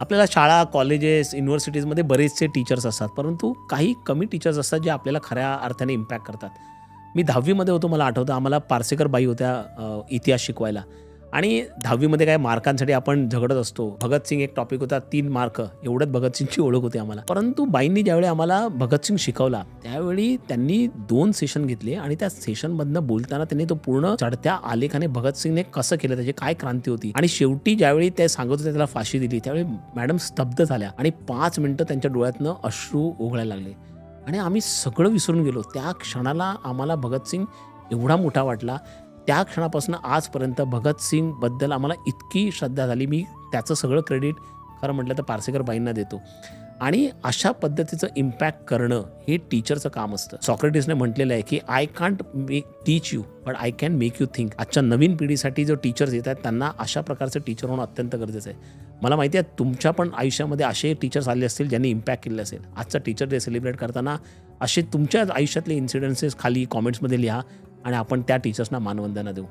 आपल्याला शाळा, कॉलेजेस, युनिव्हर्सिटीजमध्ये बरेचसे टीचर्स असतात, परंतु काही कमी टीचर्स असतात जे आपल्याला खऱ्या अर्थाने इम्पॅक्ट करतात. मी 10वी मध्ये होतो, मला आठवतं आम्हाला पार्सेकर बाई होत्या इतिहास शिकवायला आणि 10वी मध्ये काय मार्कांसाठी आपण झगडत असतो. भगतसिंग एक टॉपिक होता, 3 मार्क एवढ्यात भगतसिंगची ओळख होती आम्हाला. परंतु बाईंनी ज्यावेळी आम्हाला भगतसिंग शिकवला, त्यावेळी त्यांनी 2 सेशन घेतले आणि त्या सेशनमधनं बोलताना त्यांनी तो पूर्ण चढत्या आलेखाने भगतसिंगने कसं केलं, त्याची काय क्रांती होती आणि शेवटी ज्यावेळी ते सांगत होते त्याला फाशी दिली, त्यावेळी मॅडम स्तब्ध झाल्या आणि 5 मिनिटं त्यांच्या डोळ्यातनं अश्रू ओघळायला लागले आणि आम्ही सगळं विसरून गेलो. त्या क्षणाला आम्हाला भगतसिंग एवढा मोठा वाटला. त्या क्षणापासून आजपर्यंत भगतसिंगबद्दल आम्हाला इतकी श्रद्धा झाली. मी त्याचं सगळं क्रेडिट खरं म्हटलं तर पार्सेकर बाईंना देतो आणि अशा पद्धतीचं इम्पॅक्ट करणं हे टीचरचं काम असतं. सॉक्रेटिसने म्हटलेलं आहे की I can't teach you but I can make you think. आजच्या नवीन पिढीसाठी जो टीचर्स येत आहेत त्यांना अशा प्रकारचे टीचर होणं अत्यंत गरजेचं आहे. मला माहिती आहे तुमच्या पण आयुष्यामध्ये असे टीचर्स आले असतील ज्यांनी इम्पॅक्ट केले असेल. आजचा टीचर डे सेलिब्रेट करताना असे तुमच्या आयुष्यातले इन्सिडेन्सेस खाली कॉमेंट्समध्ये लिहा आणि आपण त्या टीचर्सना मानवंदना देऊ.